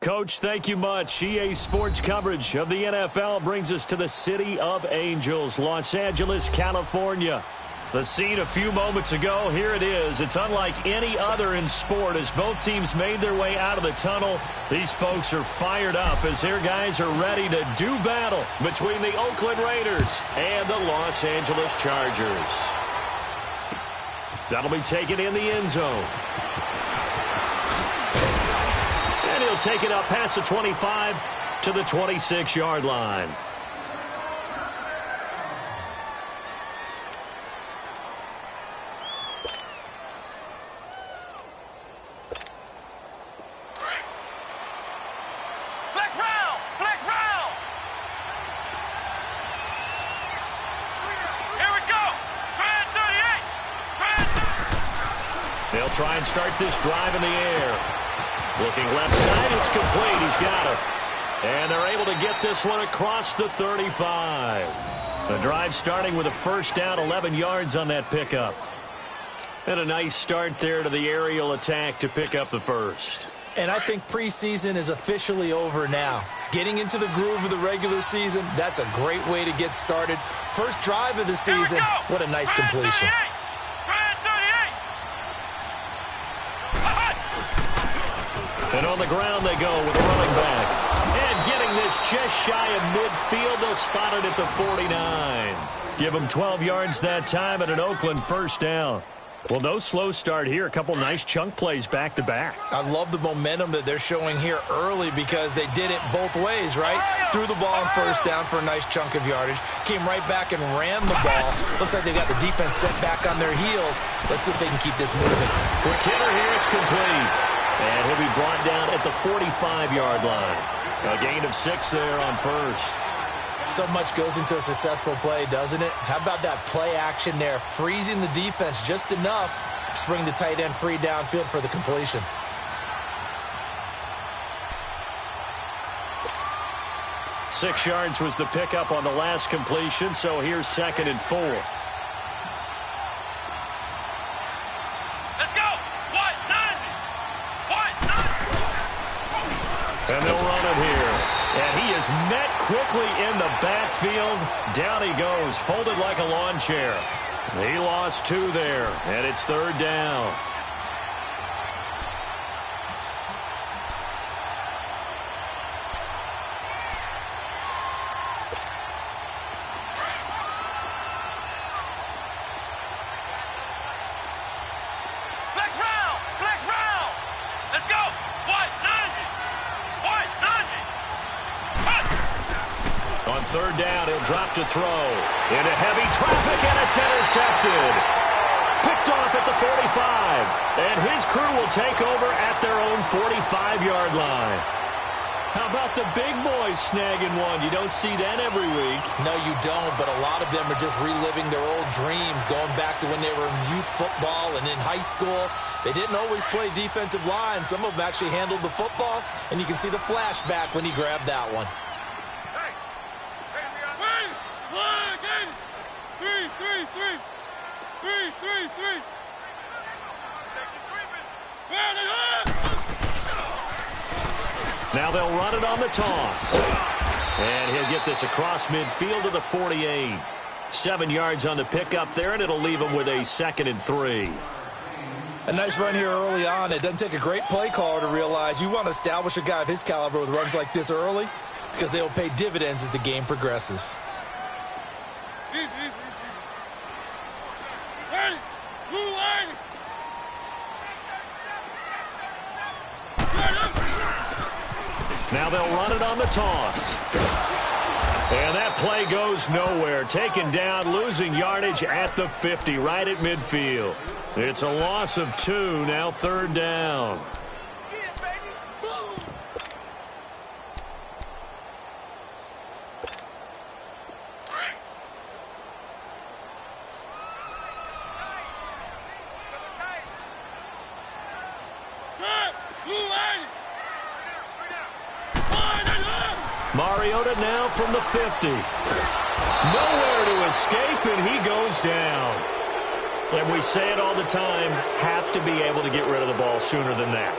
Coach, thank you much. EA Sports coverage of the NFL brings us to the City of Angels, Los Angeles, California. The scene a few moments ago, here it is. It's unlike any other in sport as both teams made their way out of the tunnel. These folks are fired up as their guys are ready to do battle between the Oakland Raiders and the Los Angeles Chargers. That'll be taken in the end zone. And he'll take it up past the 25 to the 26-yard line. They'll try and start this drive in the air. Looking left side, it's complete. He's got it. And they're able to get this one across the 35. The drive starting with a first down, 11 yards on that pickup. And a nice start there to the aerial attack to pick up the first. And I think preseason is officially over now. Getting into the groove of the regular season, that's a great way to get started. First drive of the season, what a nice completion. And on the ground they go with a running back. And getting this just shy of midfield, they'll spot it at the 49. Give them 12 yards that time and an Oakland first down. Well, no slow start here. A couple nice chunk plays back-to-back. I love the momentum that they're showing here early because they did it both ways, right? Threw the ball on first down for a nice chunk of yardage. Came right back and ran the ball. Looks like they got the defense set back on their heels. Let's see if they can keep this moving. Quick hitter here. It's complete. And he'll be brought down at the 45-yard line. A gain of 6 there on first. So much goes into a successful play, doesn't it? How about that play action there? Freezing the defense just enough to bring the tight end free downfield for the completion. Six yards was the pickup on the last completion, so here's 2nd and 4. And they'll run it here. And he is met quickly in the backfield. Down he goes, folded like a lawn chair. He lost 2 there, and it's 3rd down. On 3rd down, he'll drop to throw. Into heavy traffic, and it's intercepted. Picked off at the 45. And his crew will take over at their own 45-yard line. How about the big boys snagging one? You don't see that every week. No, you don't, but a lot of them are just reliving their old dreams, going back to when they were in youth football and in high school. They didn't always play defensive line. Some of them actually handled the football, and you can see the flashback when he grabbed that one. Now they'll run it on the toss. And he'll get this across midfield to the 48. 7 yards on the pickup there, and it'll leave him with a 2nd and 3. A nice run here early on. It doesn't take a great play caller to realize you want to establish a guy of his caliber with runs like this early because they will pay dividends as the game progresses. Now they'll run it on the toss. And that play goes nowhere. Taken down, losing yardage at the 50, right at midfield. It's a loss of 2, now 3rd down. Mariota now from the 50. Nowhere to escape, and he goes down. And we say it all the time, have to be able to get rid of the ball sooner than that.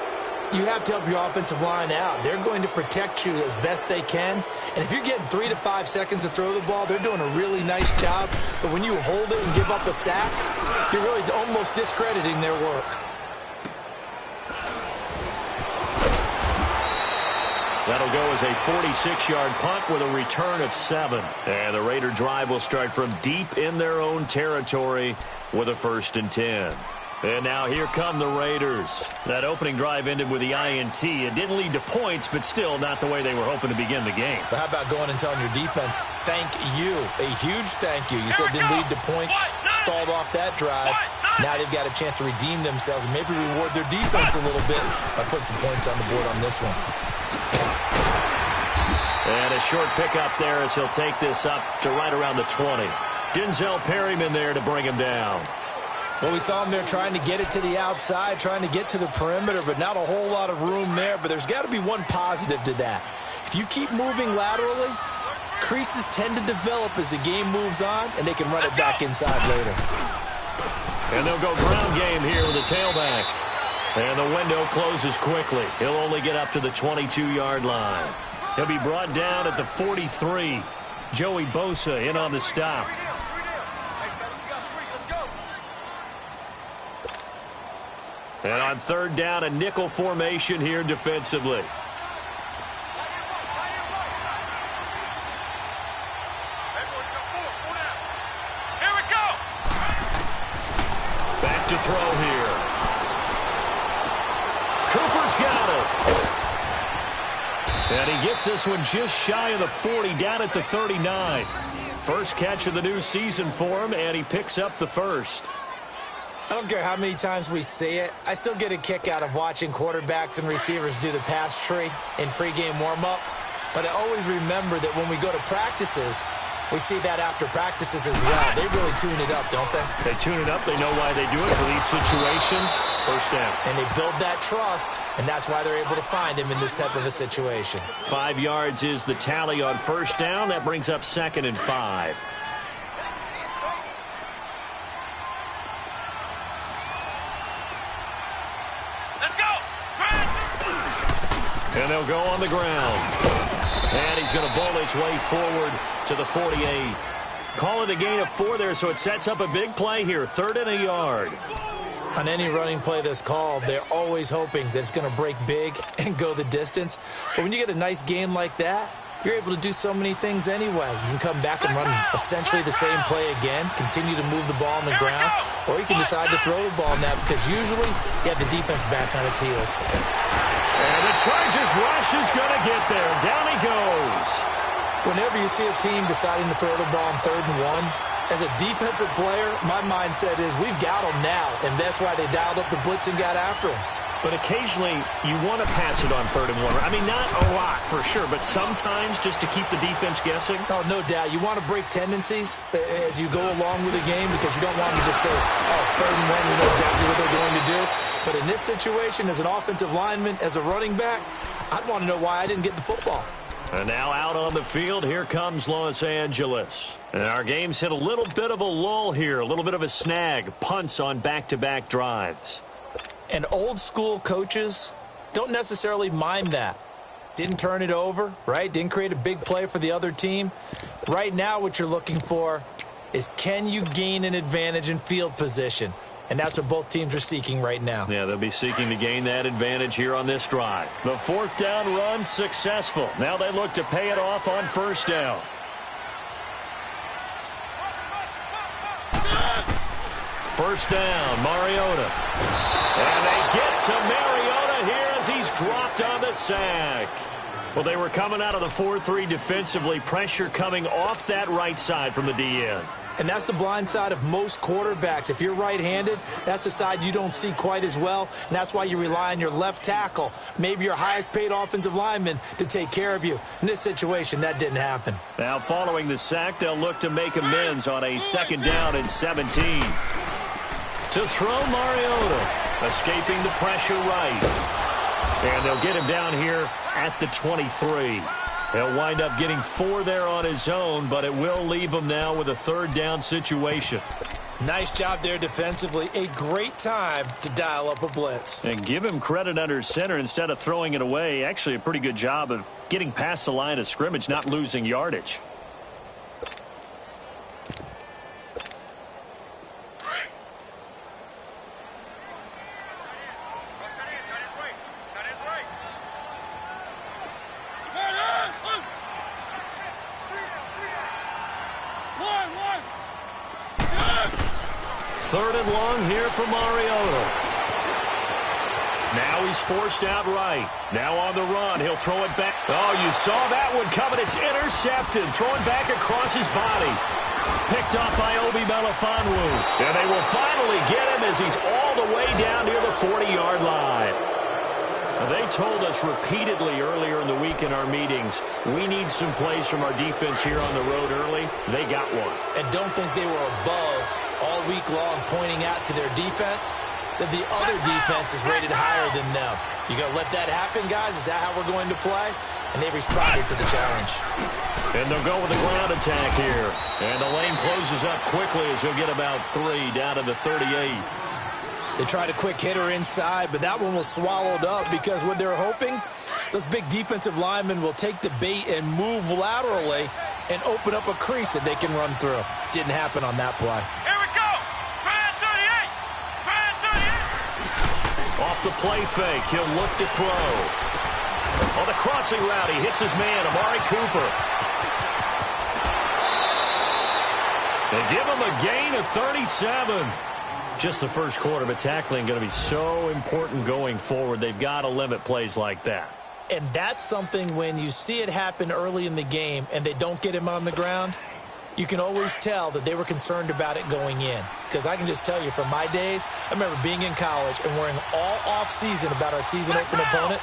You have to help your offensive line out. They're going to protect you as best they can. And if you're getting 3 to 5 seconds to throw the ball, they're doing a really nice job. But when you hold it and give up a sack, you're really almost discrediting their work. That'll go as a 46-yard punt with a return of 7. And the Raider drive will start from deep in their own territory with a 1st and 10. And now here come the Raiders. That opening drive ended with the INT. It didn't lead to points, but still not the way they were hoping to begin the game. But how about going and telling your defense, thank you, a huge thank you. You said it didn't lead to points, stalled off that drive. Now they've got a chance to redeem themselves and maybe reward their defense a little bit by putting some points on the board on this one. And a short pickup there as he'll take this up to right around the 20. Denzel Perryman there to bring him down. Well, we saw him there trying to get it to the outside, trying to get to the perimeter, but not a whole lot of room there. But there's got to be one positive to that. If you keep moving laterally, creases tend to develop as the game moves on, and they can run it back inside later. And they'll go ground game here with a tailback. And the window closes quickly. He'll only get up to the 22-yard line. He'll be brought down at the 43. Joey Bosa in on the stop. And on 3rd down, a nickel formation here defensively. Here we go. Back to throw here. Cooper's got it. And he gets this one just shy of the 40, down at the 39. First catch of the new season for him, and he picks up the first. I don't care how many times we see it. I still get a kick out of watching quarterbacks and receivers do the pass tree in pregame warm-up. But I always remember that when we go to practices, we see that after practices as well. They really tune it up, don't they? They tune it up. They know why they do it for these situations. First down. And they build that trust, and that's why they're able to find him in this type of a situation. 5 yards is the tally on first down. That brings up 2nd and 5. And they'll go on the ground. And he's going to bowl his way forward to the 48. Call it a gain of 4 there, so it sets up a big play here. 3rd and a yard. On any running play that's called, they're always hoping that it's going to break big and go the distance. But when you get a nice game like that, you're able to do so many things anyway. You can come back and run essentially the same play again, continue to move the ball on the ground, or you can decide to throw the ball now because usually you have the defense back on its heels. And the Chargers rush is going to get there. Down he goes. Whenever you see a team deciding to throw the ball on 3rd and 1, as a defensive player, my mindset is we've got them now, and that's why they dialed up the blitz and got after him. But occasionally, you want to pass it on 3rd and 1. I mean, not a lot for sure, but sometimes just to keep the defense guessing. Oh, no doubt. You want to break tendencies as you go along with the game because you don't want to just say, oh, 3rd and 1, we know exactly what they're going to do. But in this situation, as an offensive lineman, as a running back, I'd want to know why I didn't get the football. And now out on the field, here comes Los Angeles. And our game's hit a little bit of a lull here, a little bit of a snag. Punts on back-to-back drives. And old-school coaches don't necessarily mind that. Didn't turn it over, right? Didn't create a big play for the other team. Right now what you're looking for is can you gain an advantage in field position? And that's what both teams are seeking right now. Yeah, they'll be seeking to gain that advantage here on this drive. The 4th down run successful. Now they look to pay it off on 1st down. First down, Mariota. And they get to Mariota here as he's dropped on the sack. Well, they were coming out of the 4-3 defensively. Pressure coming off that right side from the DN. And that's the blind side of most quarterbacks. If you're right-handed, that's the side you don't see quite as well. And that's why you rely on your left tackle, maybe your highest-paid offensive lineman, to take care of you. In this situation, that didn't happen. Now, following the sack, they'll look to make amends on a 2nd down and 17. To throw Mariota, escaping the pressure right. And they'll get him down here at the 23. He'll wind up getting 4 there on his own, but it will leave him now with a 3rd down situation. Nice job there defensively. A great time to dial up a blitz. And give him credit under center instead of throwing it away. Actually, a pretty good job of getting past the line of scrimmage, not losing yardage. Third and long here for Mariota. Now he's forced out right. Now on the run. He'll throw it back. Oh, you saw that one coming. It's intercepted. Throwing back across his body. Picked off by Obi Melifonwu. And they will finally get him as he's all the way down near the 40-yard line. Now, they told us repeatedly earlier in the week in our meetings, we need some plays from our defense here on the road early. They got one. And don't think they were above all week long pointing out to their defense that the other defense is rated higher than them. You going to let that happen, guys? Is that how we're going to play? And they responded to the challenge. And they'll go with the ground attack here. And the lane closes up quickly as he'll get about 3 down to the 38. They tried a quick hitter inside, but that one was swallowed up because what they're hoping, those big defensive linemen will take the bait and move laterally and open up a crease that they can run through. Didn't happen on that play. Here we go. Brand 38. Brand 38. Off the play fake, he'll look to throw. On the crossing route, he hits his man, Amari Cooper. They give him a gain of 37. Just the first quarter, but tackling going to be so important going forward. They've got to limit plays like that. And that's something when you see it happen early in the game and they don't get him on the ground, you can always tell that they were concerned about it going in. Because I can just tell you from my days, I remember being in college and worrying all off-season about our season-open opponent.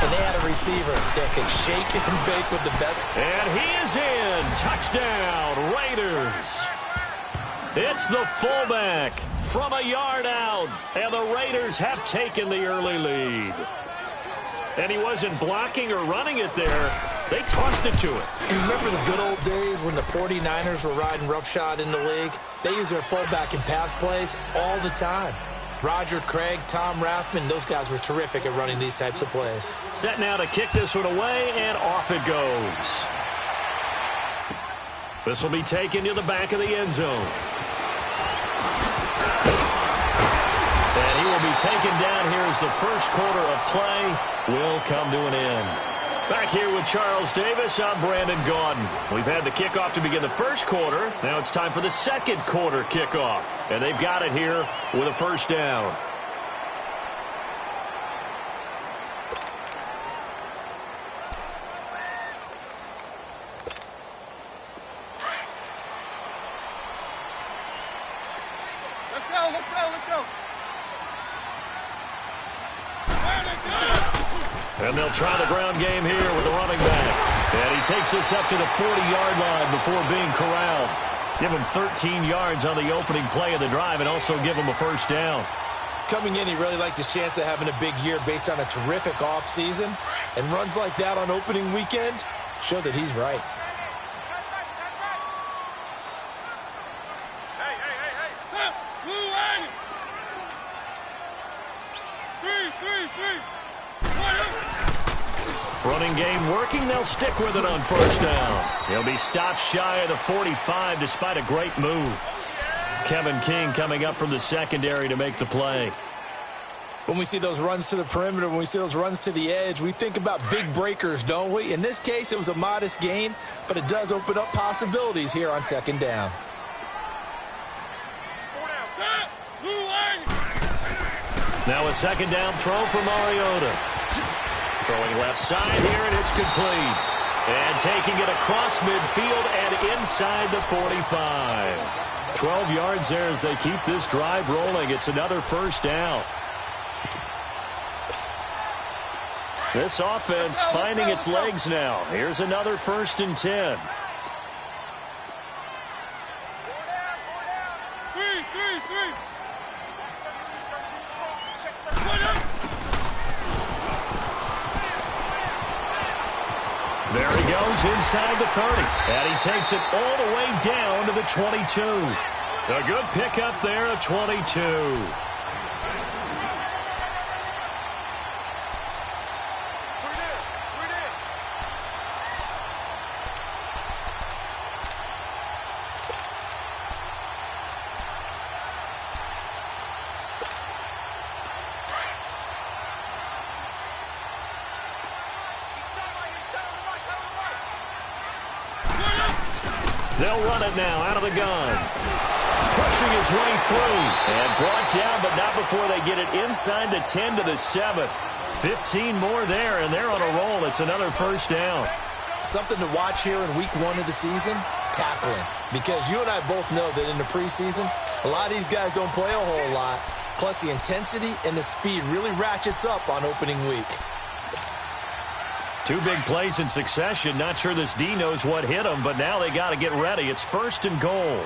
And they had a receiver that could shake and bake with the best. And he is in. Touchdown, Raiders. It's the fullback from a yard out. And the Raiders have taken the early lead. And he wasn't blocking or running it there. They tossed it to him. You remember the good old days when the 49ers were riding roughshod in the league? They used their fullback in pass plays all the time. Roger Craig, Tom Rathman, those guys were terrific at running these types of plays. Set now to kick this one away, and off it goes. This will be taken to the back of the end zone. And he will be taken down here as the first quarter of play will come to an end. Back here with Charles Davis, I'm Brandon Gaudin. We've had the kickoff to begin the first quarter. Now it's time for the second quarter kickoff. And they've got it here with a first down. Let's go. And they'll try the ground game here with the running back. And he takes this up to the 40-yard line before being corralled. Give him 13 yards on the opening play of the drive and also give him a first down. Coming in, he really liked his chance of having a big year based on a terrific offseason. And runs like that on opening weekend show that he's right. Running game working. They'll stick with it on first down. He'll be stopped shy of the 45 despite a great move. Kevin King coming up from the secondary to make the play. When we see those runs to the perimeter, when we see those runs to the edge, we think about big breakers, don't we? In this case, it was a modest gain, but it does open up possibilities here on second down. Now a second down throw for Mariota. Throwing left side here, and it's complete. And taking it across midfield and inside the 45. 12 yards there as they keep this drive rolling. It's another first down. This offense finding its legs now. Here's another 1st and 10. There he goes inside the 30. And he takes it all the way down to the 22. A good pickup there of 22. They'll run it now out of the gun. Pushing his way through. And brought down, but not before they get it inside the 10 to the 7. 15 more there, and they're on a roll. It's another first down. Something to watch here in week 1 of the season, tackling. Because you and I both know that in the preseason, a lot of these guys don't play a whole lot. Plus, the intensity and the speed really ratchets up on opening week. 2 big plays in succession. Not sure this D knows what hit him, but now they got to get ready. It's first and goal.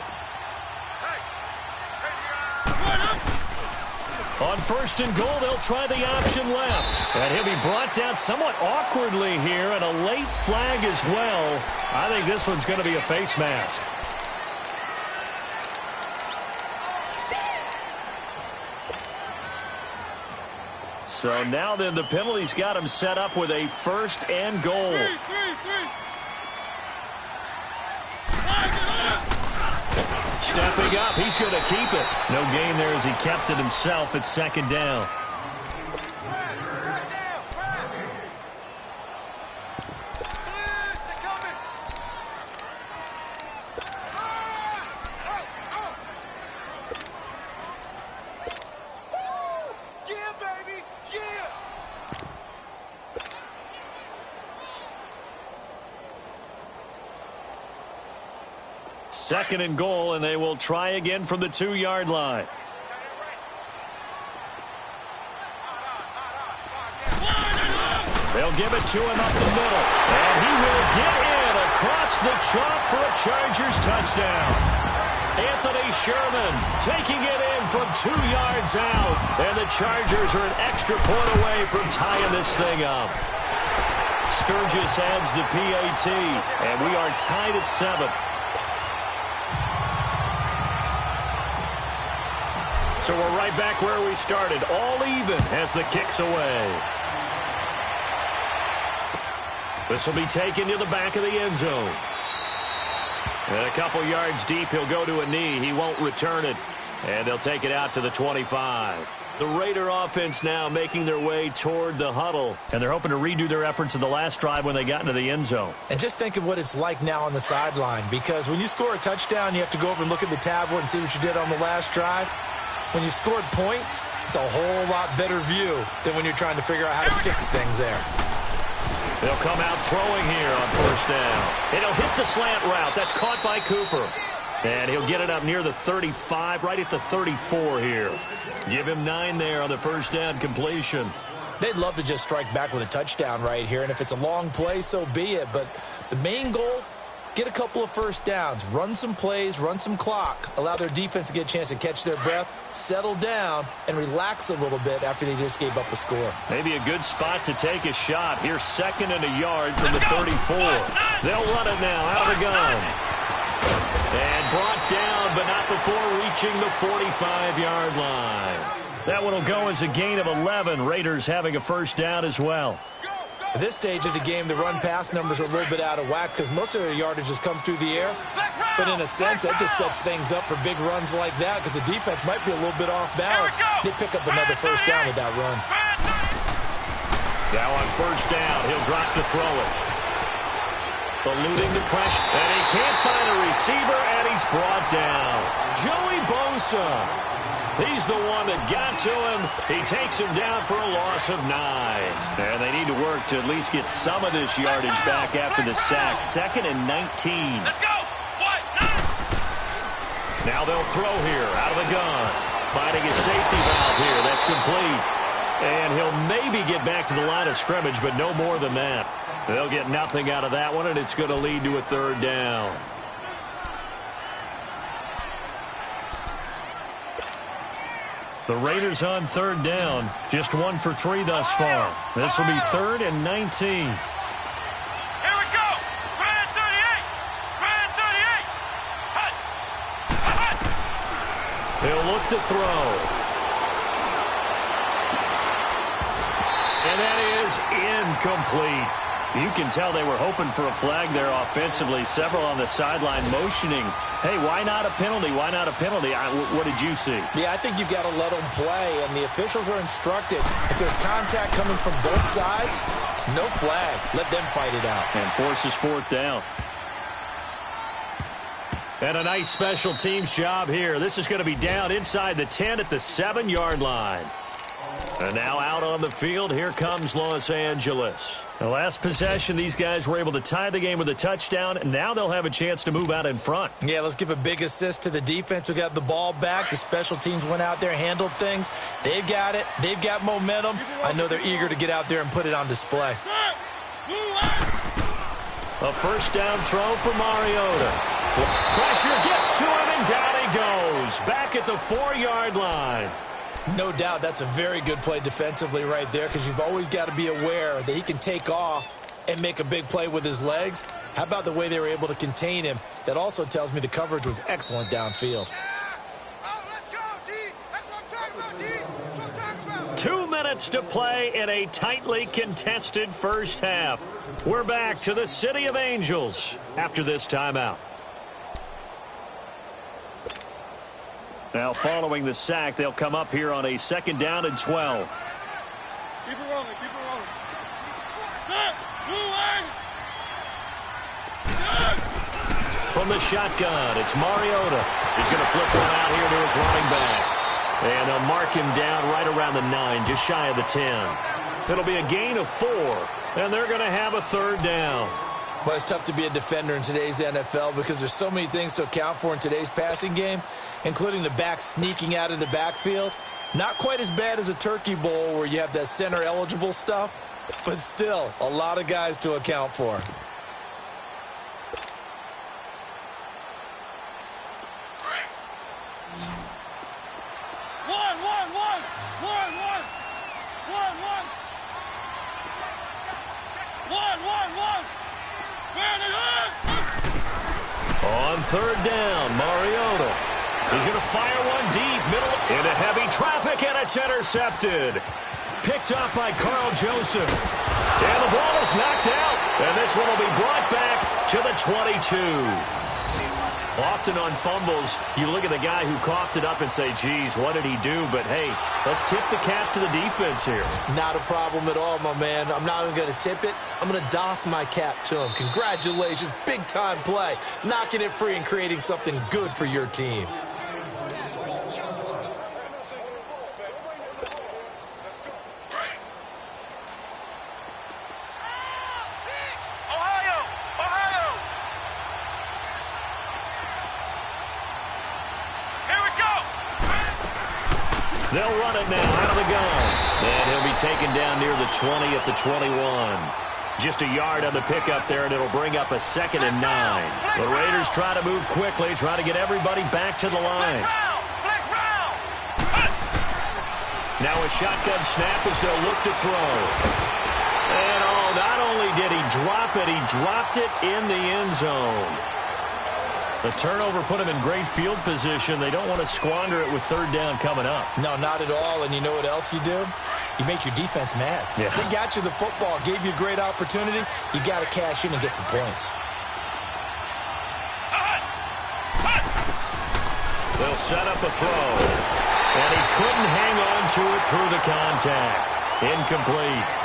On first and goal, they'll try the option left. And he'll be brought down somewhat awkwardly here, and a late flag as well. I think this one's going to be a face mask. So now then the penalty's got him set up with a first and goal. Stepping up, he's going to keep it. No gain there as he kept it himself at second down. Second and goal, and they will try again from the 2-yard line. They'll give it to him up the middle. And he will get in across the chalk for a Chargers touchdown. Anthony Sherman taking it in from 2 yards out. And the Chargers are an extra point away from tying this thing up. Sturgis adds the PAT, and we are tied at 7. So we're right back where we started, all even as the kick's away. This will be taken to the back of the end zone. And a couple yards deep, he'll go to a knee. He won't return it. And they'll take it out to the 25. The Raider offense now making their way toward the huddle. And they're hoping to redo their efforts in the last drive when they got into the end zone. And just think of what it's like now on the sideline. Because when you score a touchdown, you have to go over and look at the tablet and see what you did on the last drive. When you scored points, it's a whole lot better view than when you're trying to figure out how to fix things there. They'll come out throwing here on first down. And he'll hit the slant route. That's caught by Cooper. And he'll get it up near the 35, right at the 34 here. Give him 9 there on the first down completion. They'd love to just strike back with a touchdown right here. And if it's a long play, so be it. But the main goal, get a couple of first downs, run some plays, run some clock, allow their defense to get a chance to catch their breath, settle down, and relax a little bit after they just gave up a score. Maybe a good spot to take a shot. Here's 2nd and a yard from the 34. They'll run it now out of the gun. And brought down, but not before reaching the 45-yard line. That one will go as a gain of 11. Raiders having a first down as well. At this stage of the game, the run-pass numbers are a little bit out of whack because most of their yardage has come through the air. But in a sense, that just sets things up for big runs like that because the defense might be a little bit off balance. They pick up another first down with that run. Now on first down, he'll drop to throw it. Eluding the pressure, and he can't find a receiver, and he's brought down. Joey Bosa. He's the one that got to him. He takes him down for a loss of 9. And they need to work to at least get some of this yardage back after the sack. 2nd and 19. Let's go. Now they'll throw here out of the gun. Finding a safety valve here. That's complete. And he'll maybe get back to the line of scrimmage, but no more than that. They'll get nothing out of that one, and it's going to lead to a 3rd down. The Raiders on 3rd down. Just 1 for 3 thus far. This will be 3rd and 19. Here we go. Red 38. Red 38. Hut. Hut. He'll look to throw. And that is incomplete. You can tell they were hoping for a flag there offensively. Several on the sideline motioning, hey, why not a penalty? Why not a penalty? What did you see? Yeah, I think you've got to let them play, and the officials are instructed. If there's contact coming from both sides, no flag. Let them fight it out. And forces fourth down. And a nice special teams job here. This is going to be down inside the 10 at the 7-yard line. And now out on the field, here comes Los Angeles. The last possession, these guys were able to tie the game with a touchdown. Now they'll have a chance to move out in front. Yeah, let's give a big assist to the defense who got the ball back. The special teams went out there, handled things. They've got it. They've got momentum. I know they're eager to get out there and put it on display. A first down throw for Mariota. Pressure gets to him, and down he goes. Back at the 4-yard line. No doubt that's a very good play defensively right there, because you've always got to be aware that he can take off and make a big play with his legs. How about the way they were able to contain him? That also tells me the coverage was excellent downfield. Let's go, D. That's what I'm talking about, D. That's what I'm talking about. 2 minutes to play in a tightly contested first half. We're back to the City of Angels after this timeout. Now, following the sack, they'll come up here on a 2nd down and 12. Keep it rolling, keep it rolling. Set, move, From the shotgun, it's Mariota. He's going to flip one out here to his running back. And they'll mark him down right around the 9, just shy of the 10. It'll be a gain of 4, and they're going to have a 3rd down. Well, it's tough to be a defender in today's NFL because there's so many things to account for in today's passing game, including the back sneaking out of the backfield. Not quite as bad as a turkey bowl where you have that center-eligible stuff, but still a lot of guys to account for. On 3rd down, Mariota. He's going to fire one deep, middle, into heavy traffic, and it's intercepted. Picked up by Carl Joseph. And the ball is knocked out. And this one will be brought back to the 22. Often on fumbles, you look at the guy who coughed it up and say, geez, what did he do? But, hey, let's tip the cap to the defense here. Not a problem at all, my man. I'm not even going to tip it. I'm going to doff my cap to him. Congratulations. Big-time play. Knocking it free and creating something good for your team. They'll run it now out of the gun. And he'll be taken down near the 20 at the 21. Just a yard on the pickup there, and it'll bring up a 2nd and 9. The Raiders try to move quickly, try to get everybody back to the line. Now a shotgun snap as they'll look to throw. And, not only did he drop it, he dropped it in the end zone. The turnover put him in great field position. They don't want to squander it with 3rd down coming up. No, not at all. And you know what else you do? You make your defense mad. Yeah. They got you the football, gave you a great opportunity. You got to cash in and get some points. They'll set up a throw. And he couldn't hang on to it through the contact. Incomplete.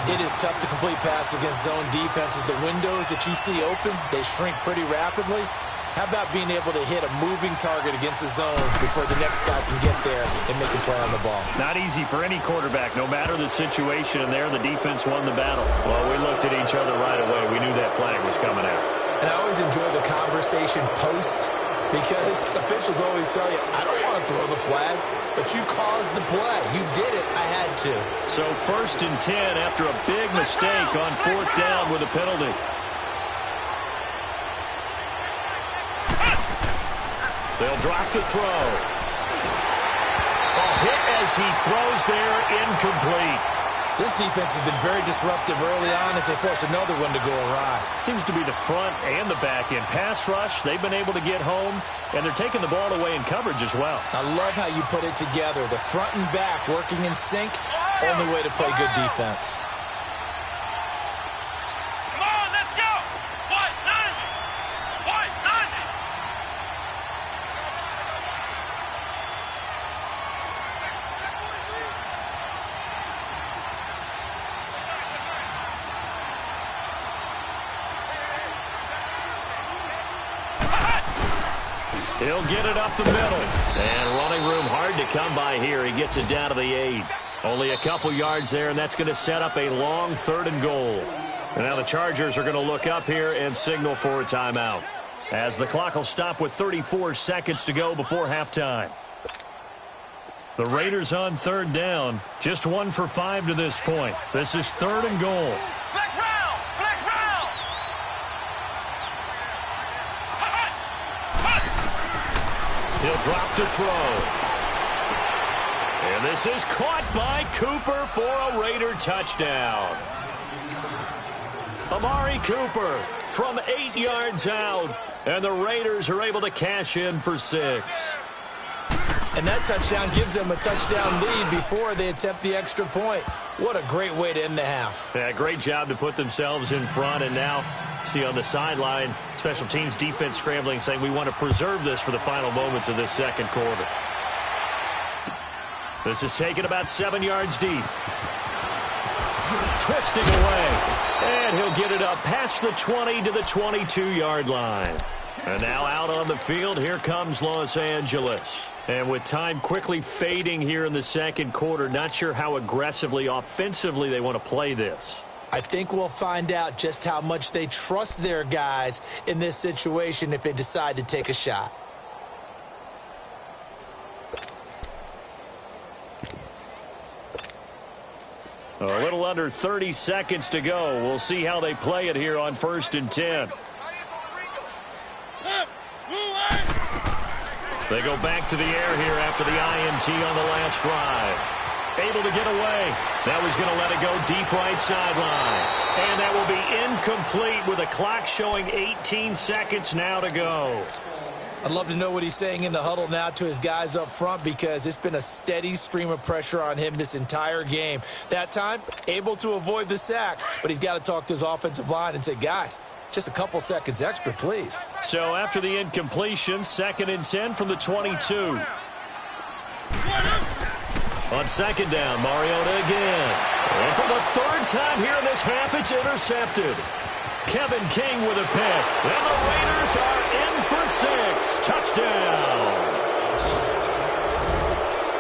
It is tough to complete passes against zone defenses. The windows that you see open, they shrink pretty rapidly. How about being able to hit a moving target against a zone before the next guy can get there and make a play on the ball? Not easy for any quarterback, no matter the situation. And there, the defense won the battle. Well, we looked at each other right away. We knew that flag was coming out. And I always enjoy the conversation post, because officials always tell you, I don't want to throw the flag, but you caused the play. You did it. I had to. So 1st and 10 after a big mistake on 4th down with a penalty. They'll drop the throw. A hit as he throws there, incomplete. This defense has been very disruptive early on as they force another one to go awry. Seems to be the front and the back end. Pass rush, they've been able to get home, and they're taking the ball away in coverage as well. I love how you put it together. The front and back working in sync, only way to play good defense. Come on, let's go! White 90! White 90! He'll get it up the middle. And running room hard to come by here. He gets it down to the 8. Only a couple yards there, and that's going to set up a long 3rd and goal. And now the Chargers are going to look up here and signal for a timeout, as the clock will stop with 34 seconds to go before halftime. The Raiders on 3rd down. Just 1 for 5 to this point. This is 3rd and goal. Flex round! Flex round! He'll drop to throw. And this is caught by Cooper for a Raider touchdown. Amari Cooper from 8 yards out, and the Raiders are able to cash in for 6. And that touchdown gives them a touchdown lead before they attempt the extra point. What a great way to end the half. Yeah, great job to put themselves in front, and now see on the sideline, special teams defense scrambling, saying we want to preserve this for the final moments of this second quarter. This is taken about 7 yards deep. Twisting away. And he'll get it up past the 20 to the 22-yard line. And now out on the field, here comes Los Angeles. And with time quickly fading here in the second quarter, not sure how aggressively, offensively they want to play this. I think we'll find out just how much they trust their guys in this situation if they decide to take a shot. A little under 30 seconds to go. We'll see how they play it here on 1st and 10. They go back to the air here after the INT on the last drive. Able to get away. Now he's going to let it go deep right sideline. And that will be incomplete with a clock showing 18 seconds now to go. I'd love to know what he's saying in the huddle now to his guys up front, because it's been a steady stream of pressure on him this entire game. That time, able to avoid the sack, but he's got to talk to his offensive line and say, guys, just a couple seconds extra, please. So after the incompletion, 2nd and 10 from the 22. On 2nd down, Mariota again. And for the 3rd time here in this half, it's intercepted. Kevin King with a pick. And the Raiders are in for 6. Touchdown.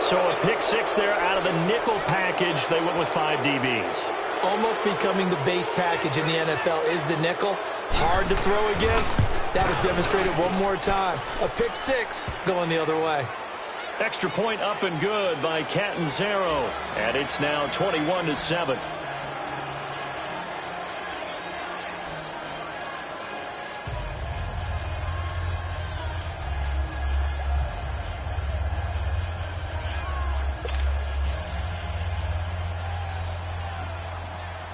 So a pick 6 there out of the nickel package. They went with 5 DBs. Almost becoming the base package in the NFL is the nickel. Hard to throw against. That was demonstrated one more time. A pick 6 going the other way. Extra point up and good by Catanzaro. And it's now 21-7.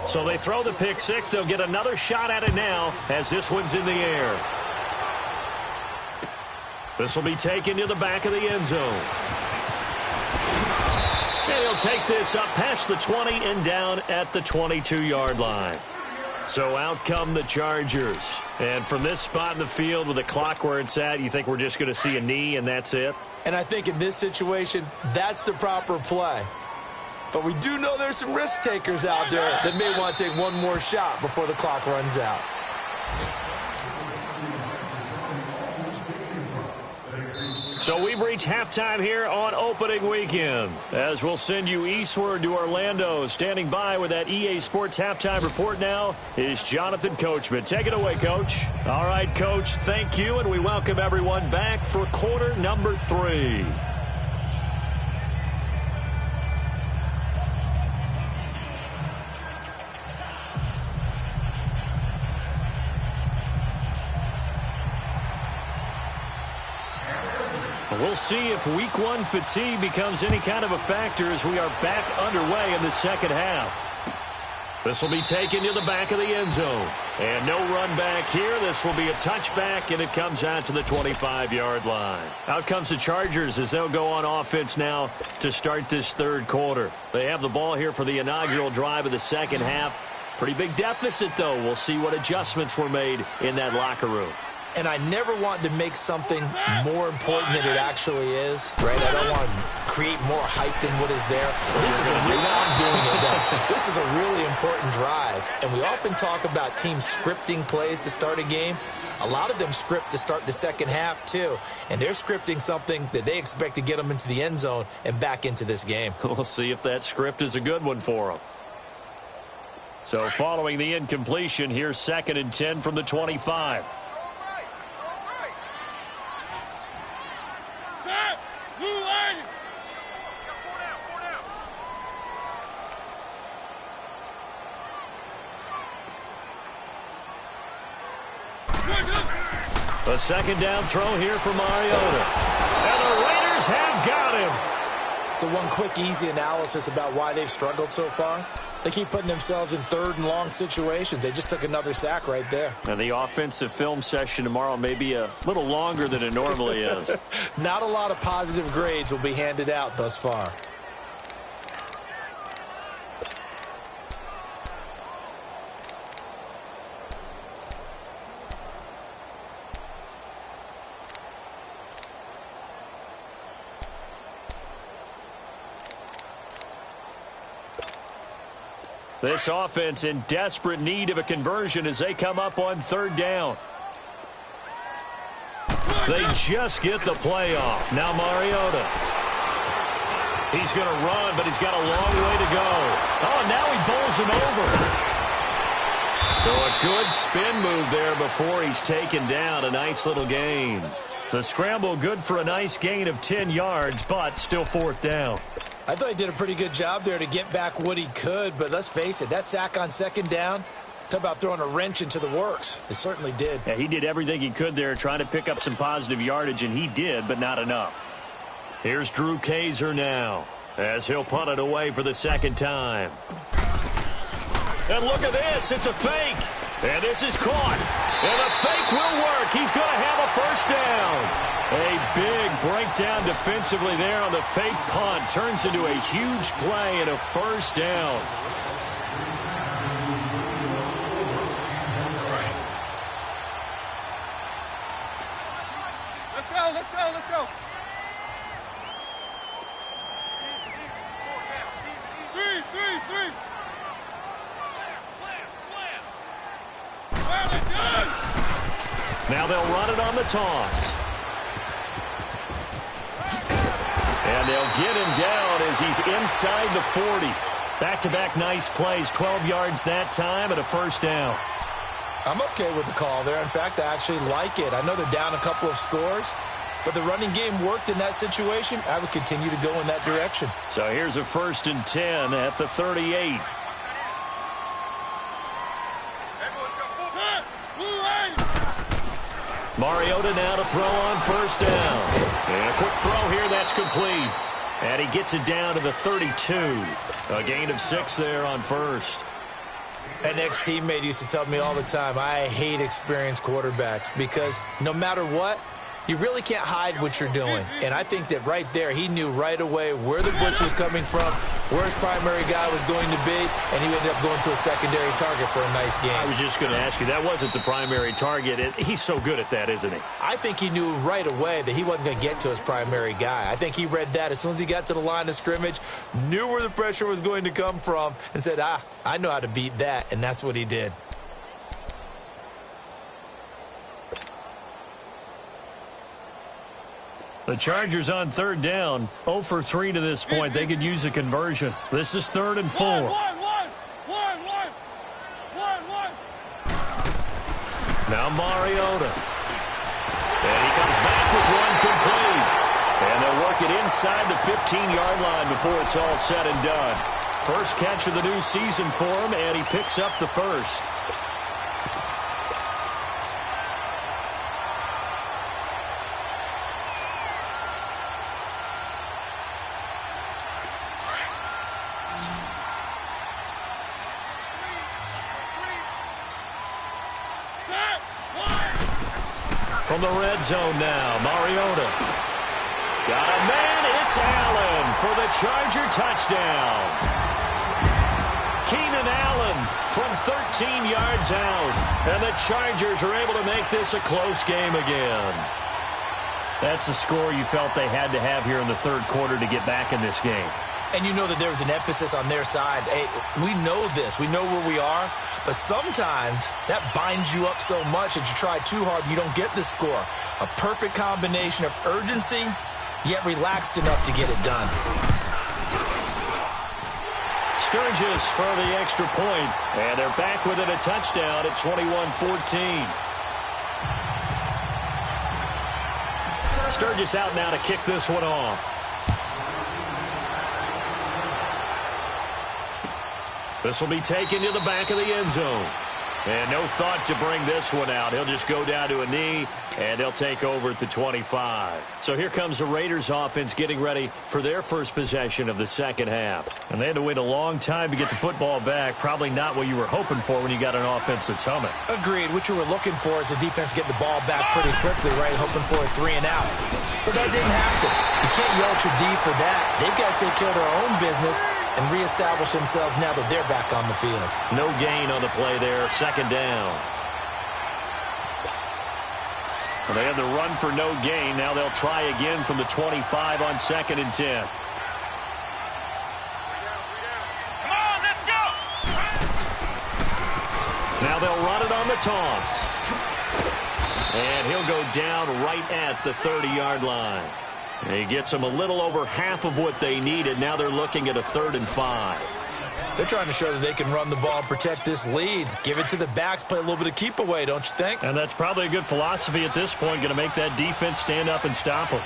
So they throw the pick 6. They'll get another shot at it now as this one's in the air. This will be taken to the back of the end zone. And he'll take this up past the 20 and down at the 22-yard line. So out come the Chargers. And from this spot in the field with the clock where it's at, you think we're just going to see a knee and that's it? And I think in this situation, that's the proper play. But we do know there's some risk takers out there that may want to take one more shot before the clock runs out. So we've reached halftime here on opening weekend, as we'll send you eastward to Orlando. Standing by with that EA Sports halftime report now is Jonathan Coachman. Take it away, Coach. All right, Coach, thank you, and we welcome everyone back for quarter number 3. We'll see if week 1 fatigue becomes any kind of a factor as we are back underway in the second half. This will be taken to the back of the end zone. And no run back here. This will be a touchback, and it comes out to the 25-yard line. Out comes the Chargers as they'll go on offense now to start this third quarter. They have the ball here for the inaugural drive of the second half. Pretty big deficit, though. We'll see what adjustments were made in that locker room. And I never want to make something more important than it actually is, right? I don't want to create more hype than what is there. This is a really important drive. And we often talk about teams scripting plays to start a game. A lot of them script to start the second half, too. And they're scripting something that they expect to get them into the end zone and back into this game. We'll see if that script is a good one for them. So following the incompletion, here's 2nd and 10 from the 25. A second down throw here for Mariota. And the Raiders have got him. So one quick, easy analysis about why they've struggled so far. They keep putting themselves in third and long situations. They just took another sack right there. And the offensive film session tomorrow may be a little longer than it normally is. Not a lot of positive grades will be handed out thus far. This offense in desperate need of a conversion as they come up on third down. They just get the play off. Now Mariota. He's going to run, but he's got a long way to go. Oh, now he bowls him over. So a good spin move there before he's taken down. A nice little gain. The scramble good for a nice gain of 10 yards, but still 4th down. I thought he did a pretty good job there to get back what he could, but let's face it, that sack on 2nd down, talk about throwing a wrench into the works. It certainly did. Yeah, he did everything he could there trying to pick up some positive yardage, and he did, but not enough. Here's Drew Kaiser now as he'll punt it away for the 2nd time. And look at this. It's a fake. And this is caught. And the fake will work. He's going to have a 1st down. A big breakdown defensively there on the fake punt. Turns into a huge play and a 1st down. Let's go, let's go, let's go. 3. Now they'll run it on the toss. And they'll get him down as he's inside the 40. Back-to-back nice plays, 12 yards that time and a 1st down. I'm okay with the call there. In fact, I actually like it. I know they're down a couple of scores, but the running game worked in that situation. I would continue to go in that direction. So here's a 1st and 10 at the 38. Mariota now to throw on 1st down. And a quick throw here, that's complete. And he gets it down to the 32. A gain of 6 there on 1st. An ex-teammate used to tell me all the time, I hate experienced quarterbacks because no matter what, you really can't hide what you're doing. And I think that right there, he knew right away where the blitz was coming from, where his primary guy was going to be, and he ended up going to a secondary target for a nice game. I was just going to ask you, that wasn't the primary target. He's so good at that, isn't he? I think he knew right away that he wasn't going to get to his primary guy. I think he read that as soon as he got to the line of scrimmage, knew where the pressure was going to come from, and said, I know how to beat that, and that's what he did. The Chargers on 3rd down, 0 for 3 to this point. They could use a conversion. This is 3rd and 4. Now Mariota. And he comes back with one complete. And they'll work it inside the 15-yard line before it's all said and done. First catch of the new season for him, and he picks up the 1st. From the red zone now, Mariota. Got a man, it's Allen for the Charger touchdown. Keenan Allen from 13 yards out. And the Chargers are able to make this a close game again. That's a score you felt they had to have here in the third quarter to get back in this game. And you know that there was an emphasis on their side. Hey, we know this. We know where we are. But sometimes that binds you up so much that you try too hard, you don't get the score. A perfect combination of urgency, yet relaxed enough to get it done. Sturgis for the extra point. And they're back within a touchdown at 21-14. Sturgis out now to kick this one off. This will be taken to the back of the end zone. And no thought to bring this one out. He'll just go down to a knee, and they'll take over at the 25. So here comes the Raiders offense getting ready for their first possession of the second half. And they had to wait a long time to get the football back. Probably not what you were hoping for when you got an offense that's humming. Agreed. What you were looking for is the defense get the ball back pretty quickly, right? Hoping for a 3 and out. So that didn't happen. You can't yell at your D for that. They've got to take care of their own business and reestablish themselves now that they're back on the field. No gain on the play there. Second down. Well, they had the run for no gain. Now they'll try again from the 25 on 2nd and 10. Come on, let's go! Now they'll run it on the toss. And he'll go down right at the 30-yard line. He gets them a little over half of what they needed. Now they're looking at a 3rd and 5. They're trying to show that they can run the ball and protect this lead. Give it to the backs, play a little bit of keep away, don't you think? And that's probably a good philosophy at this point, going to make that defense stand up and stop them.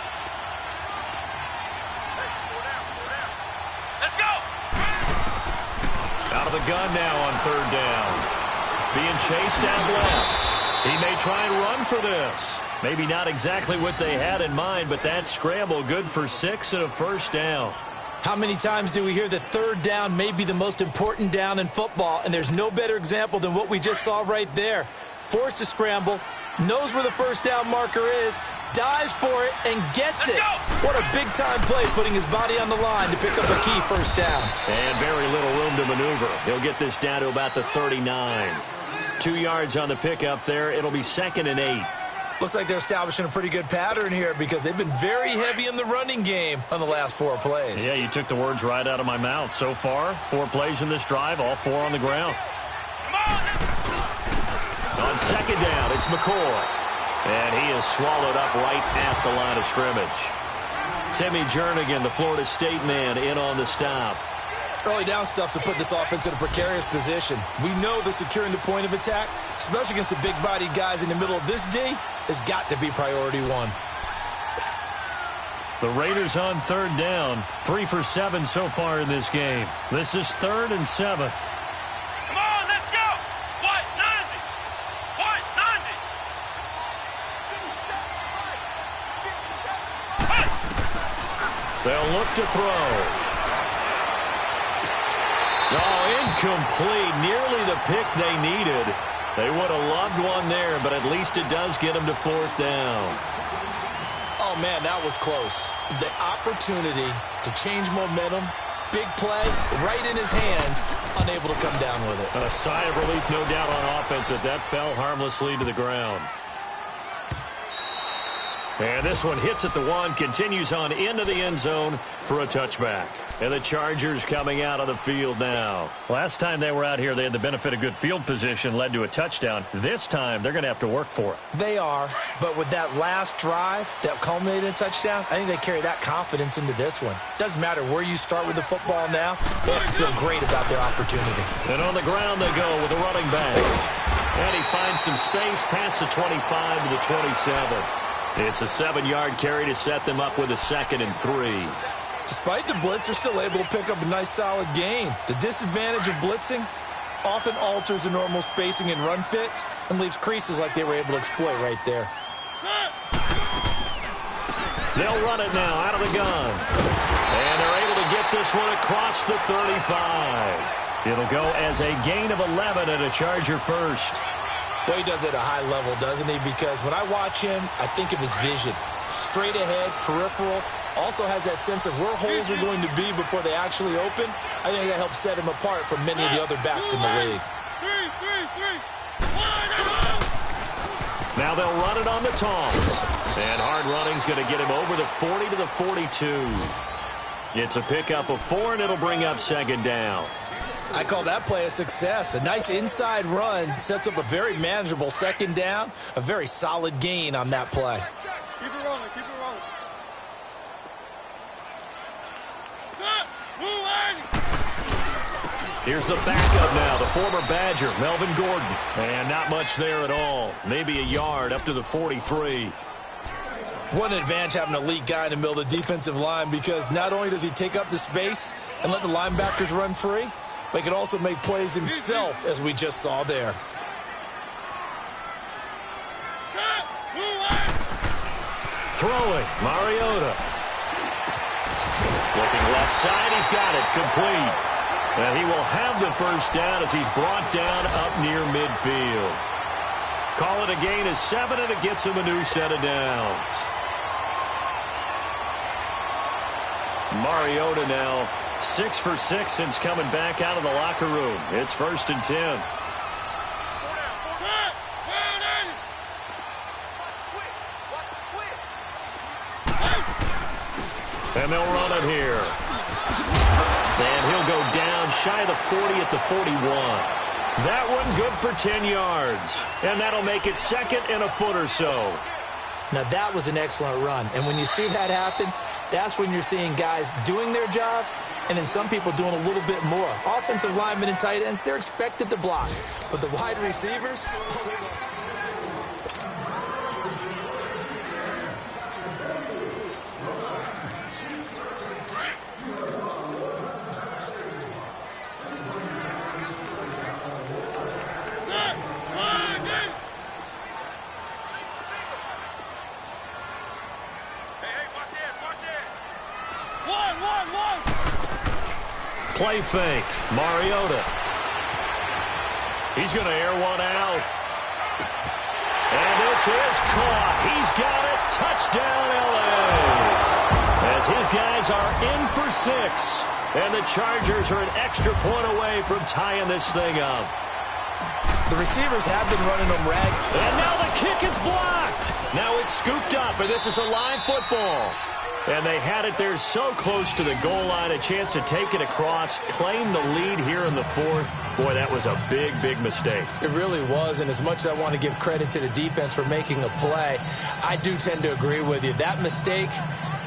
Let's go! Out of the gun now on 3rd down. Being chased out left. He may try and run for this. Maybe not exactly what they had in mind, but that scramble good for 6 and a first down. How many times do we hear that 3rd down may be the most important down in football, and there's no better example than what we just saw right there. Forced to scramble, knows where the first down marker is, dives for it, and gets it. What a big-time play, putting his body on the line to pick up a key first down. And very little room to maneuver. He'll get this down to about the 39. 2 yards on the pickup there. It'll be 2nd and 8. Looks like they're establishing a pretty good pattern here because they've been very heavy in the running game on the last 4 plays. Yeah, you took the words right out of my mouth. So far, 4 plays in this drive, all 4 on the ground. On 2nd down, it's McCoy. And he is swallowed up right at the line of scrimmage. Timmy Jernigan, the Florida State man, in on the stop. Early down stuff's to put this offense in a precarious position. We know that securing the point of attack, especially against the big-bodied guys in the middle of this D, has got to be priority 1. The Raiders on 3rd down. 3 for 7 so far in this game. This is 3rd and 7. Come on, let's go! White 90! White 90! They'll look to throw. Oh, incomplete. Nearly the pick they needed. They would have loved one there, but at least it does get them to 4th down. Oh, man, that was close. The opportunity to change momentum, big play, right in his hands, unable to come down with it. A sigh of relief, no doubt, on offense that fell harmlessly to the ground. And this one hits at the 1, continues on into the end zone for a touchback. And the Chargers coming out on the field now. Last time they were out here, they had the benefit of good field position, led to a touchdown. This time, they're going to have to work for it. They are, but with that last drive that culminated in a touchdown, I think they carry that confidence into this one. Doesn't matter where you start with the football now, they have to feel great about their opportunity. And on the ground they go with a running back. And he finds some space past the 25 to the 27. It's a 7-yard carry to set them up with a 2nd and 3. Despite the blitz, they're still able to pick up a nice solid gain. The disadvantage of blitzing often alters the normal spacing and run fits and leaves creases like they were able to exploit right there. They'll run it now out of the gun. And they're able to get this one across the 35. It'll go as a gain of 11 and a Charger first. Well, he does it at a high level, doesn't he? Because when I watch him, I think of his vision. Straight ahead, peripheral, also has that sense of where holes are going to be before they actually open. I think that helps set him apart from many of the other backs in the league. Now they'll run it on the toss. And hard running's going to get him over the 40 to the 42. It's a pickup of 4, and it'll bring up second down. I call that play a success. A nice inside run sets up a very manageable second down. A very solid gain on that play. Keep it rolling, keep it rolling. Here's the backup now, the former Badger, Melvin Gordon. And not much there at all. Maybe a yard up to the 43. What an advantage having an elite guy in the middle of the defensive line, because not only does he take up the space and let the linebackers run free, but he can also make plays himself, as we just saw there. Throwing, Mariota. Looking left side, he's got it, complete. And he will have the first down as he's brought down up near midfield. Call it a gain of 7, and it gets him a new set of downs. Mariota now 6 for 6 since coming back out of the locker room. It's 1st and 10. And they'll run it here. And he'll go down shy of the 40 at the 41. That one good for 10 yards. And that'll make it 2nd and a foot or so. Now that was an excellent run. And when you see that happen, that's when you're seeing guys doing their job and then some people doing a little bit more. Offensive linemen and tight ends, they're expected to block. But the wide receivers... Play fake. Mariota. He's going to air one out. And this is caught. He's got it. Touchdown, L.A. As his guys are in for 6. And the Chargers are an extra point away from tying this thing up. The receivers have been running them rag. And now the kick is blocked. Now it's scooped up, and this is a live football. And they had it there so close to the goal line, a chance to take it across, claim the lead here in the 4th. Boy, that was a big, big mistake. It really was, and as much as I want to give credit to the defense for making the play, I do tend to agree with you. That mistake,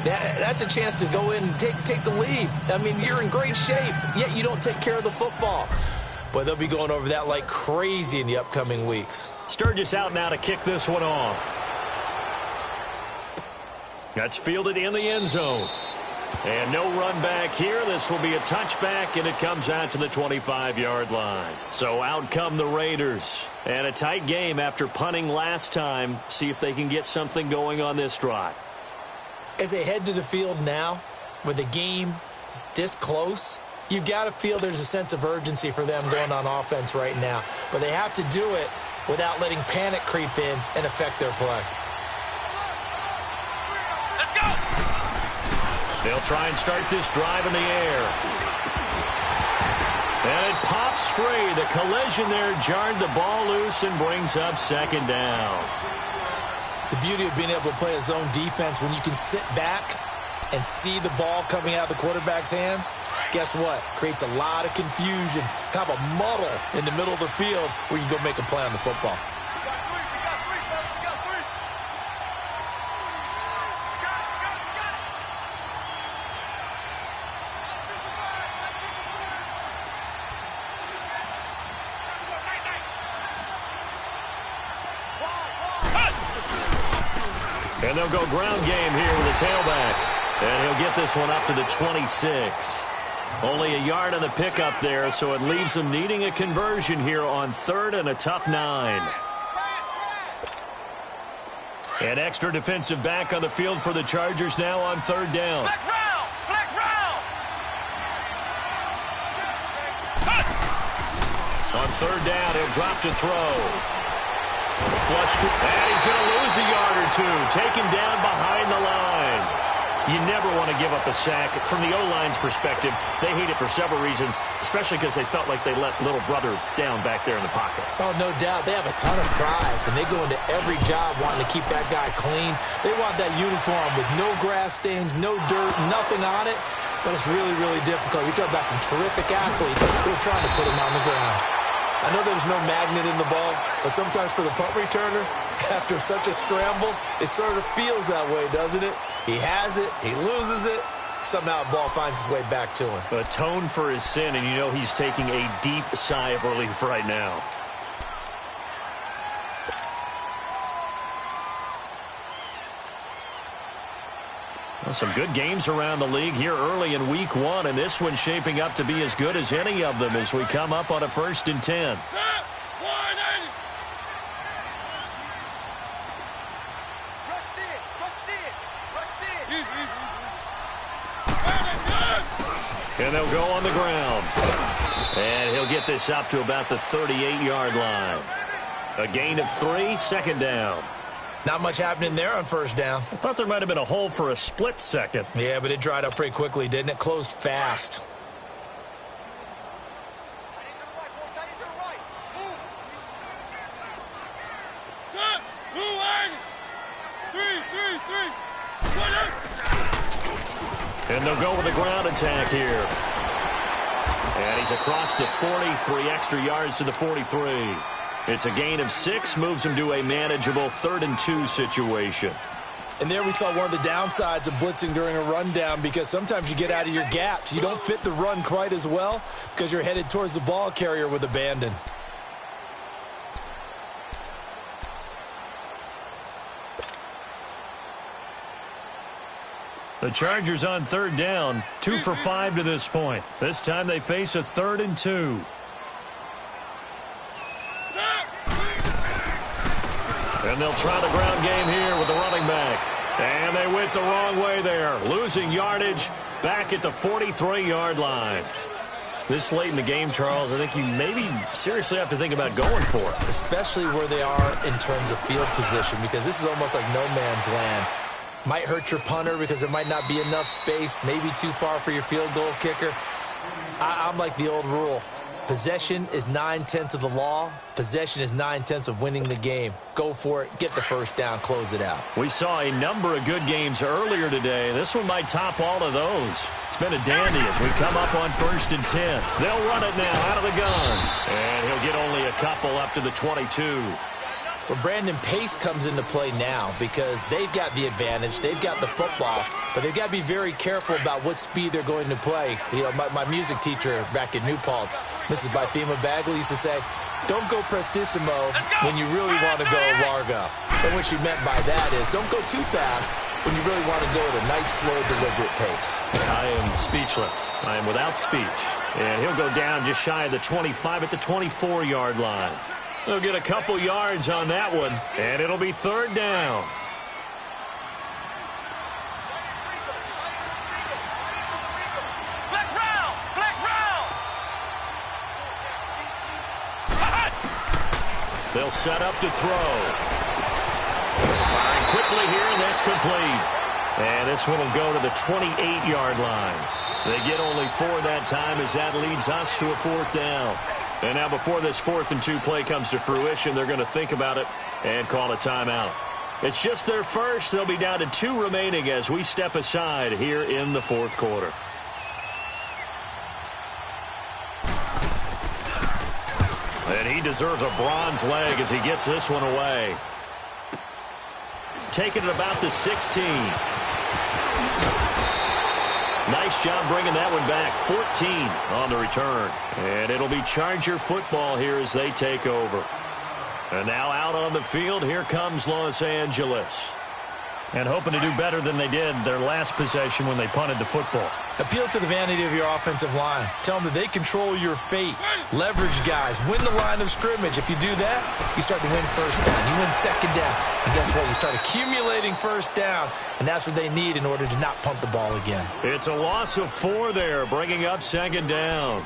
that's a chance to go in and take the lead. I mean, you're in great shape, yet you don't take care of the football. But they'll be going over that like crazy in the upcoming weeks. Sturgis out now to kick this one off. That's fielded in the end zone. And no run back here. This will be a touchback, and it comes out to the 25-yard line. So out come the Raiders. And a tight game after punting last time. See if they can get something going on this drive. As they head to the field now, with the game this close, you've got to feel there's a sense of urgency for them going on offense right now. But they have to do it without letting panic creep in and affect their play. They'll try and start this drive in the air. And it pops free. The collision there jarred the ball loose and brings up second down. The beauty of being able to play a zone defense, when you can sit back and see the ball coming out of the quarterback's hands, guess what? Creates a lot of confusion, kind of a muddle in the middle of the field where you can go make a play on the football. And they'll go ground game here with a tailback. And he'll get this one up to the 26. Only a yard on the pickup there, so it leaves them needing a conversion here on 3rd and a tough 9. An extra defensive back on the field for the Chargers now on 3rd down. Flex round! Flex round! On 3rd down, he'll drop to throw. Flushed, and he's going to lose a yard or two. Taken down behind the line. You never want to give up a sack. From the O-line's perspective, they hate it for several reasons, especially because they felt like they let little brother down back there in the pocket. Oh, no doubt. They have a ton of pride, and they go into every job wanting to keep that guy clean. They want that uniform with no grass stains, no dirt, nothing on it. But it's really, really difficult. You're talking about some terrific athletes who are trying to put him on the ground. I know there's no magnet in the ball, but sometimes for the punt returner, after such a scramble, it sort of feels that way, doesn't it? He has it, he loses it, somehow the ball finds its way back to him. Atone for his sin, and you know he's taking a deep sigh of relief right now. Well, some good games around the league here early in week 1, and this one's shaping up to be as good as any of them as we come up on a 1st and 10. And they'll go on the ground. And he'll get this up to about the 38-yard line. A gain of 3, 2nd down. Not much happening there on 1st down. I thought there might have been a hole for a split second. Yeah, but it dried up pretty quickly, didn't it? Closed fast. And they'll go with the ground attack here. And he's across the 40, 3 extra yards to the 43. It's a gain of 6, moves him to a manageable 3rd and 2 situation. And there we saw one of the downsides of blitzing during a rundown, because sometimes you get out of your gaps. You don't fit the run quite as well because you're headed towards the ball carrier with abandon. The Chargers on 3rd down, 2 for 5 to this point. This time they face a 3rd and 2. And they'll try the ground game here with the running back. And they went the wrong way there, losing yardage back at the 43-yard line. This late in the game, Charles, I think you maybe seriously have to think about going for it. Especially where they are in terms of field position, because this is almost like no man's land. Might hurt your punter because there might not be enough space, maybe too far for your field goal kicker. I'm like the old rule. Possession is 9/10 of the law. Possession is 9/10 of winning the game. Go for it. Get the 1st down. Close it out. We saw a number of good games earlier today. This one might top all of those. It's been a dandy as we come up on 1st and 10. They'll run it now out of the gun. And he'll get only a couple up to the 22. Well, Brandon, pace comes into play now because they've got the advantage. They've got the football, but they've got to be very careful about what speed they're going to play. You know, my music teacher back at New Paltz, Mrs. Bythema Bagley, used to say, don't go prestissimo when you really want to go largo. And what she meant by that is don't go too fast when you really want to go at a nice, slow, deliberate pace. I am speechless. I am without speech. And he'll go down just shy of the 25 at the 24-yard line. They'll get a couple yards on that one, and it'll be 3rd down. They'll set up to throw. Firing quickly here, and that's complete. And this one will go to the 28-yard line. They get only 4 that time as that leads us to a 4th down. And now before this 4th and 2 play comes to fruition, they're going to think about it and call a timeout. It's just their first. They'll be down to 2 remaining as we step aside here in the 4th quarter. And he deserves a bronze leg as he gets this one away. Taking it about the 16. Nice job bringing that one back. 14 on the return. And it'll be Charger football here as they take over. And now out on the field, here comes Los Angeles. And hoping to do better than they did their last possession when they punted the football. Appeal to the vanity of your offensive line. Tell them that they control your fate. Leverage guys. Win the line of scrimmage. If you do that, you start to win 1st down. You win 2nd down. And guess what? You start accumulating 1st downs. And that's what they need in order to not punt the ball again. It's a loss of 4 there, bringing up 2nd down.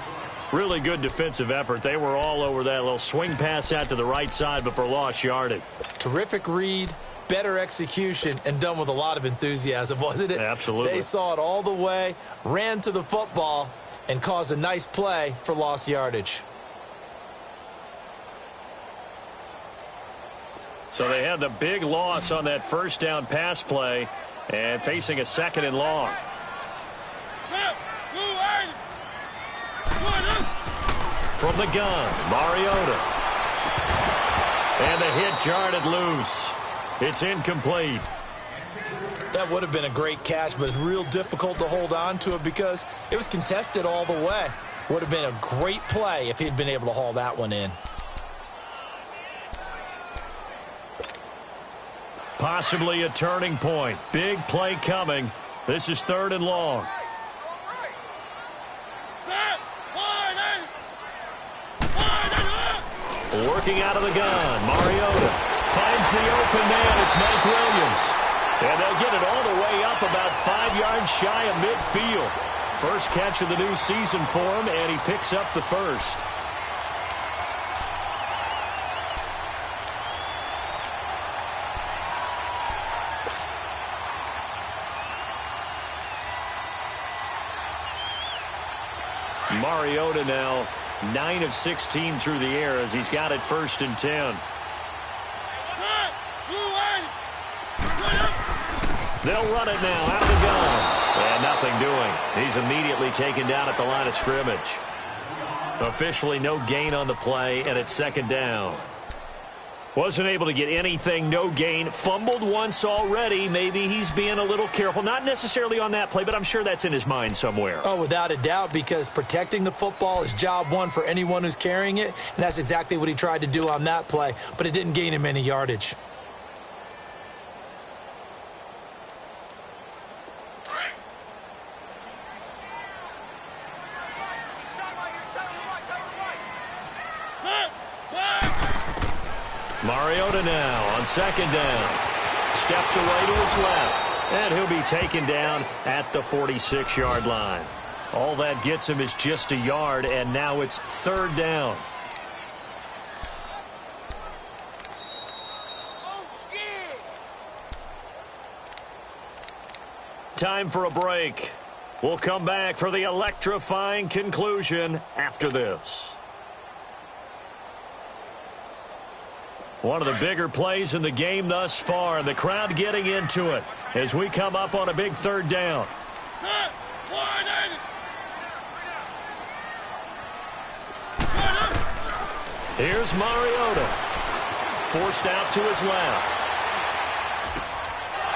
Really good defensive effort. They were all over that little swing pass out to the right side before lost yardage. Terrific read, better execution, and done with a lot of enthusiasm, wasn't it? Absolutely. They saw it all the way, ran to the football, and caused a nice play for lost yardage. So they had the big loss on that first down pass play and facing a 2nd and long. From the gun, Mariota. And the hit jarred loose. It's incomplete. That would have been a great catch, but it's real difficult to hold on to it because it was contested all the way. Would have been a great play if he'd been able to haul that one in. Possibly a turning point. Big play coming. This is 3rd and long. Working out of the gun, Mariota finds the open man. It's Mike Williams. And they'll get it all the way up about 5 yards shy of midfield. First catch of the new season for him, and he picks up the first. Mariota now 9 of 16 through the air as he's got it 1st and 10. They'll run it now out of the gun. And nothing doing. He's immediately taken down at the line of scrimmage. Officially no gain on the play, and it's 2nd down. Wasn't able to get anything, no gain. Fumbled once already. Maybe he's being a little careful. Not necessarily on that play, but I'm sure that's in his mind somewhere. Oh, without a doubt, because protecting the football is job one for anyone who's carrying it, and that's exactly what he tried to do on that play, but it didn't gain him any yardage. Mariota now on 2nd down. Steps away to his left. And he'll be taken down at the 46-yard line. All that gets him is just a yard, and now it's 3rd down. Time for a break. We'll come back for the electrifying conclusion after this. One of the bigger plays in the game thus far, and the crowd getting into it as we come up on a big 3rd down. Here's Mariota. Forced out to his left.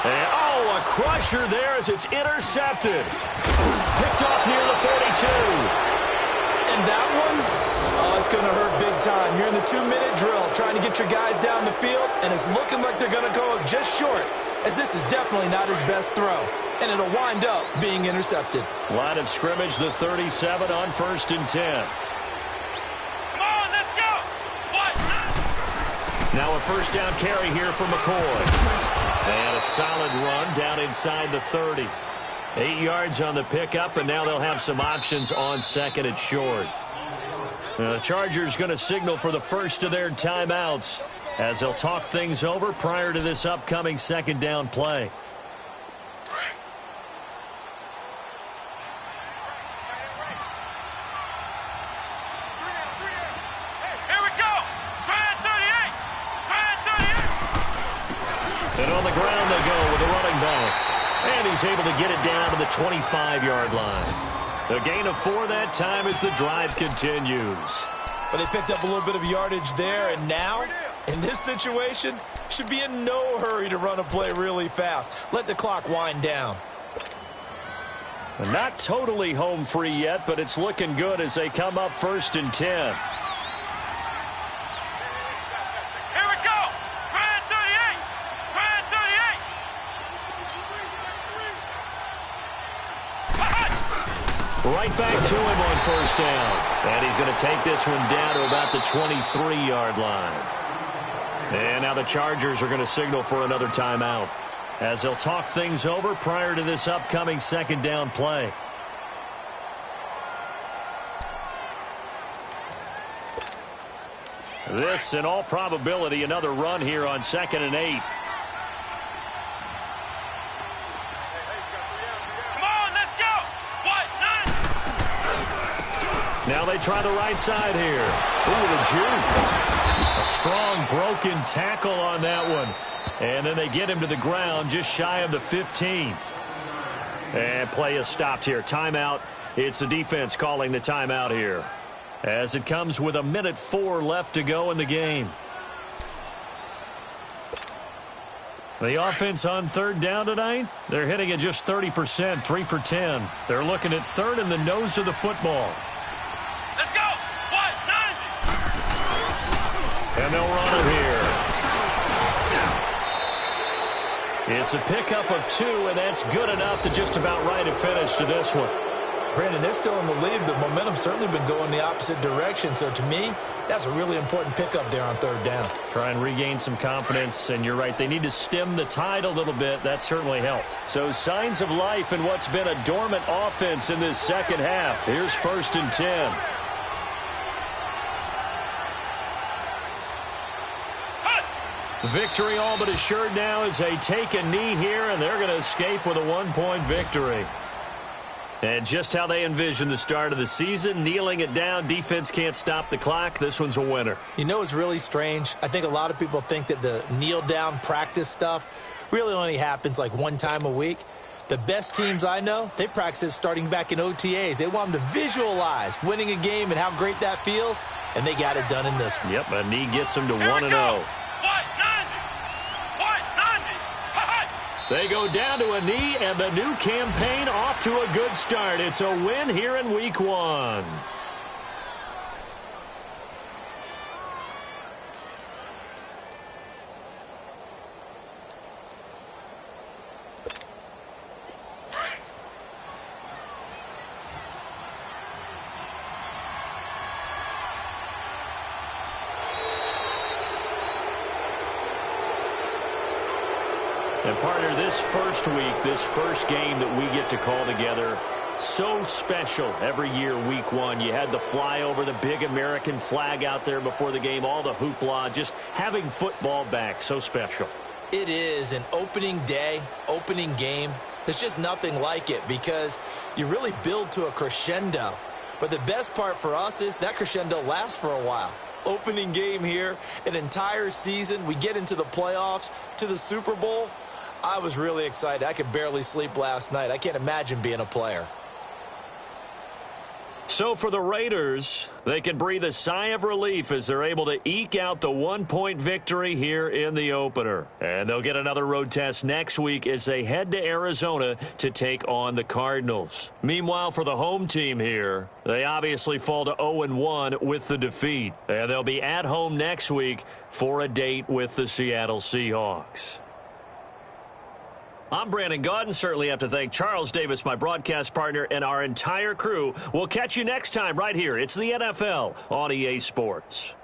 And, oh, a crusher there as it's intercepted. Picked off near the 32. And that one? Oh, it's going to hurt big time. You're in the 2-minute drill trying to get your guys down the field, and it's looking like they're going to go just short, as this is definitely not his best throw, and it'll wind up being intercepted. Line of scrimmage, the 37 on 1st and 10. Come on, let's go. What? Now a 1st down carry here for McCoy. And a solid run down inside the 30. 8 yards on the pickup, and now they'll have some options on 2nd and short. The Chargers going to signal for the first of their timeouts as they'll talk things over prior to this upcoming 2nd down play. Here we go. Try 38. And on the ground they go with the running back. And he's able to get it down to the 25-yard line. The gain of 4 that time as the drive continues. But they picked up a little bit of yardage there, and now, in this situation, should be in no hurry to run a play really fast. Let the clock wind down. Not totally home free yet, but it's looking good as they come up 1st and 10. Here we go. Try 38. Right back to him on 1st down. And he's going to take this one down to about the 23-yard line. And now the Chargers are going to signal for another timeout as they'll talk things over prior to this upcoming 2nd down play. This, in all probability, another run here on 2nd and 8. Come on, let's go! What? Now they try the right side here. Ooh, the juke. A strong broken tackle on that one. And then they get him to the ground just shy of the 15. And play is stopped here. Timeout. It's the defense calling the timeout here, as it comes with 1:04 left to go in the game. The offense on 3rd down tonight, they're hitting at just 30%, 3 for 10. They're looking at 3rd in the nose of the football. Let's go! What? 90! And they'll run it here. It's a pickup of 2, and that's good enough to just about write a finish to this one. Brandon, they're still in the lead, but momentum's certainly been going the opposite direction. So to me, that's a really important pickup there on 3rd down. Try and regain some confidence, and you're right. They need to stem the tide a little bit. That certainly helped. So signs of life in what's been a dormant offense in this second half. Here's 1st and 10. Victory all but assured now as they take a knee here, and they're going to escape with a 1-point victory. And just how they envisioned the start of the season, kneeling it down, defense can't stop the clock. This one's a winner. You know, it's really strange. I think a lot of people think that the kneel-down practice stuff really only happens like one time a week. The best teams I know, they practice it starting back in OTAs. They want them to visualize winning a game and how great that feels, and they got it done in this one. Yep, a knee gets them to 1-0. What? 90! What? 90! They go down to a knee, and the new campaign off to a good start. It's a win here in Week 1. And partner, this first week, this first game that we get to call together, so special every year, Week 1. You had the flyover, the big American flag out there before the game, all the hoopla, just having football back, so special. It is an opening day, opening game. There's just nothing like it because you really build to a crescendo. But the best part for us is that crescendo lasts for a while. Opening game here, an entire season. We get into the playoffs, to the Super Bowl. I was really excited. I could barely sleep last night. I can't imagine being a player. So for the Raiders, they can breathe a sigh of relief as they're able to eke out the 1-point victory here in the opener. And they'll get another road test next week as they head to Arizona to take on the Cardinals. Meanwhile, for the home team here, they obviously fall to 0-1 with the defeat. And they'll be at home next week for a date with the Seattle Seahawks. I'm Brandon Gaudin. Certainly have to thank Charles Davis, my broadcast partner, and our entire crew. We'll catch you next time right here. It's the NFL on EA Sports.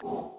rolling.